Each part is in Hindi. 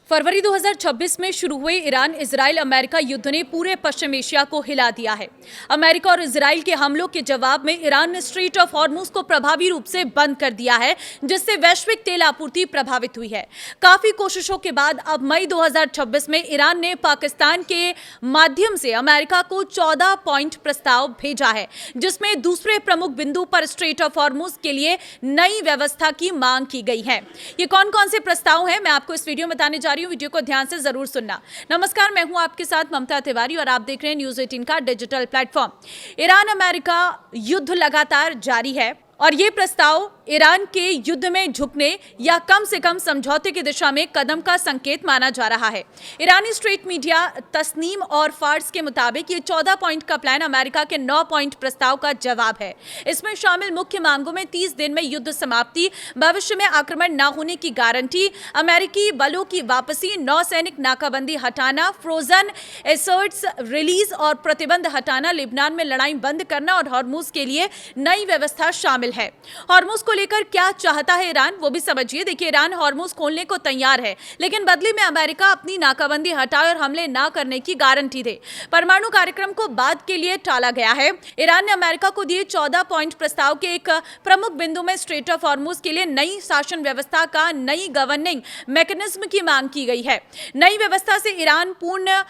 फरवरी 2026 में शुरू हुए ईरान इजराइल अमेरिका युद्ध ने पूरे पश्चिम एशिया को हिला दिया है। अमेरिका और इजराइल के हमलों के जवाब में ईरान ने स्ट्रेट ऑफ हॉर्मुज को प्रभावी रूप से बंद कर दिया है, जिससे वैश्विक तेल आपूर्ति प्रभावित हुई है। काफी कोशिशों के बाद अब मई 2026 में ईरान ने पाकिस्तान के माध्यम से अमेरिका को 14 पॉइंट प्रस्ताव भेजा है, जिसमें दूसरे प्रमुख बिंदु पर स्ट्रेट ऑफ हॉर्मुज के लिए नई व्यवस्था की मांग की गई है। ये कौन कौन से प्रस्ताव हैं, मैं आपको इस वीडियो में बताने जा रही हूं। वीडियो को ध्यान से जरूर सुनना। नमस्कार, मैं हूं आपके साथ ममता तिवारी और आप देख रहे हैं न्यूज़ 18 का डिजिटल प्लेटफॉर्म। ईरान अमेरिका युद्ध लगातार जारी है और ये प्रस्ताव ईरान के युद्ध में झुकने या कम से कम समझौते की दिशा में कदम का संकेत माना जा रहा है। ईरानी स्ट्रेट मीडिया तस्नीम और फार्स के मुताबिक ये 14 पॉइंट का प्लान अमेरिका के 9 पॉइंट प्रस्ताव का जवाब है। इसमें शामिल मुख्य मांगों में 30 दिन में युद्ध समाप्ति, भविष्य में आक्रमण न होने की गारंटी, अमेरिकी बलों की वापसी, नौसैनिक नाकाबंदी हटाना, फ्रोजन एसर्ट्स रिलीज और प्रतिबंध हटाना, लेबनान में लड़ाई बंद करना और हॉर्मुज के लिए नई व्यवस्था शामिल है। हॉर्मुज को लेकर क्या चाहता है ईरान, वो भी समझिए। देखिए, ईरान हॉर्मुज खोलने को तैयार है, लेकिन बदले में अमेरिका अपनी नाकाबंदी हटाए और हमले ना करने की गारंटी दे। परमाणु कार्यक्रम को बाद के लिए टाला गया है। ईरान ने अमेरिका को दिए 14 पॉइंट प्रस्ताव के एक प्रमुख बिंदु में स्ट्रेट ऑफ हॉर्मुज के लिए नई शासन व्यवस्था का नई गवर्निंग मैकेनिज्म की मांग की गई है। नई व्यवस्था से ईरान पूर्ण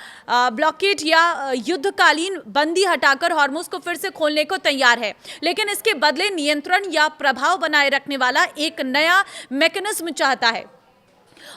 ब्लॉकेड या युद्धकालीन बंदी हटाकर हॉर्मुज को फिर से खोलने को तैयार है, लेकिन इसके बदले नियंत्रण या प्रभाव बनाए रखने वाला एक नया मैकेनिज्म चाहता है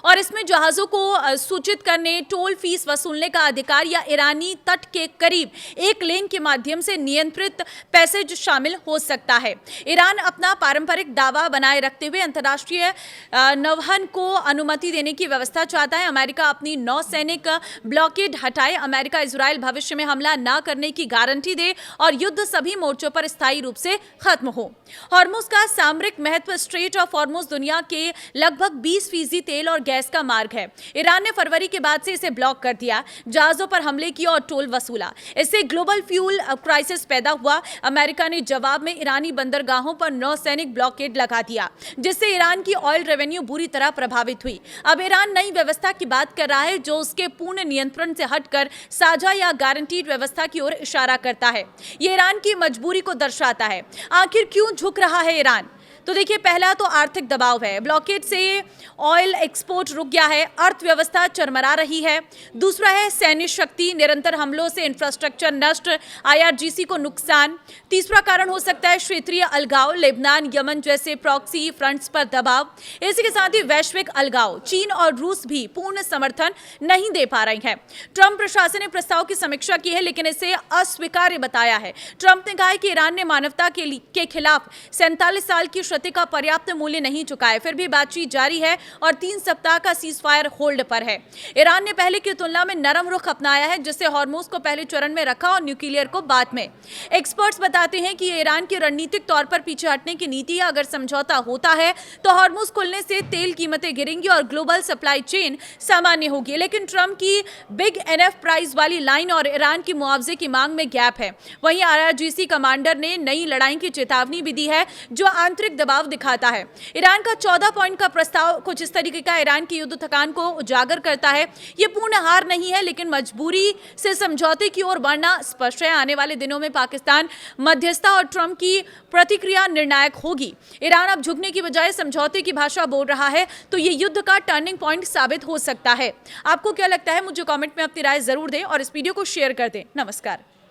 और इसमें जहाजों को सूचित करने, टोल फीस वसूलने का अधिकार या ईरानी तट के करीब एक लेन के माध्यम से नियंत्रित पैसेज शामिल हो सकता है। ईरान अपना पारंपरिक दावा बनाए रखते हुए अंतर्राष्ट्रीय नौवहन को अनुमति देने की व्यवस्था चाहता है। अमेरिका अपनी नौसैनिक ब्लॉकेड हटाए, अमेरिका इजराइल भविष्य में हमला न करने की गारंटी दे और युद्ध सभी मोर्चों पर स्थायी रूप से खत्म हो। हॉर्मुज का सामरिक महत्व। स्ट्रेट ऑफ हॉर्मुज दुनिया के लगभग 20% तेल और गैस का मार्ग है। ईरान ने फरवरी के बाद से इसे ब्लॉक कर दिया, जहाजों पर हमले किए और टोल वसूला। इससे ग्लोबल फ्यूल क्राइसिस पैदा हुआ। अमेरिका ने जवाब में ईरानी बंदरगाहों पर नौसैनिक ब्लॉकेड लगा दिया, जिससे ईरान की ऑयल रेवेन्यू बुरी तरह प्रभावित हुई। अब ईरान नई व्यवस्था की बात कर रहा है, जो उसके पूर्ण नियंत्रण से हटकर साझा या गारंटीड व्यवस्था की ओर इशारा करता है। ये ईरान की मजबूरी को दर्शाता है। आखिर क्यों झुक रहा है ईरान? तो देखिए, पहला तो आर्थिक दबाव है। ब्लॉकेड से ऑयल एक्सपोर्ट रुक गया है, अर्थव्यवस्था चरमरा रही है। दूसरा है सैन्य शक्ति, निरंतर हमलों से इंफ्रास्ट्रक्चर नष्ट, IRGC को नुकसान। तीसरा कारण हो सकता है क्षेत्रीय अलगाव, लेबनान, यमन जैसे प्रॉक्सी फ्रंट्स पर दबाव। इसी के साथ ही वैश्विक अलगाव, चीन और रूस भी पूर्ण समर्थन नहीं दे पा रही है। ट्रंप प्रशासन ने प्रस्ताव की समीक्षा की है, लेकिन इसे अस्वीकार्य बताया है। ट्रंप ने कहा है कि ईरान ने मानवता के खिलाफ 47 साल की क्षति का पर्याप्त मूल्य नहीं चुकाया, फिर भी बातचीत जारी है और 3 सप्ताह का सीजफायर होल्ड पर है। ईरान ने पहले की तुलना में नरम रुख अपनाया है, जिससे हॉर्मुज को पहले चरण में रखा और न्यूक्लियर को बाद में। एक्सपर्ट्स बताते हैं कि ईरान की रणनीतिक तौर पर पीछे हटने की नीति है। अगर समझौता होता है तो हॉर्मुज खुलने से तेल कीमतें गिरेंगी और ग्लोबल सप्लाई चेन सामान्य होगी, लेकिन ट्रंप की बिग एनएफ प्राइस वाली लाइन और ईरान की मुआवजे की मांग में गैप है। वहीं IRGC कमांडर ने नई लड़ाई की चेतावनी भी दी है, जो आंतरिक दबाव दिखाता है। ईरान का 14 पॉइंट का प्रस्ताव कुछ इस तरीके का ईरान की युद्ध थकान को उजागर करता है। यह पूर्ण हार नहीं है, लेकिन मजबूरी से समझौते की ओर बढ़ना स्पष्ट है। आने वाले दिनों में पाकिस्तान मध्यस्थता और ट्रंप की प्रतिक्रिया निर्णायक होगी। ईरान अब झुकने की बजाय समझौते की भाषा बोल रहा है, तो ये युद्ध का टर्निंग पॉइंट साबित हो सकता है। आपको क्या लगता है? मुझे कमेंट में अपनी राय जरूर दें और इस वीडियो को शेयर कर दें। नमस्कार।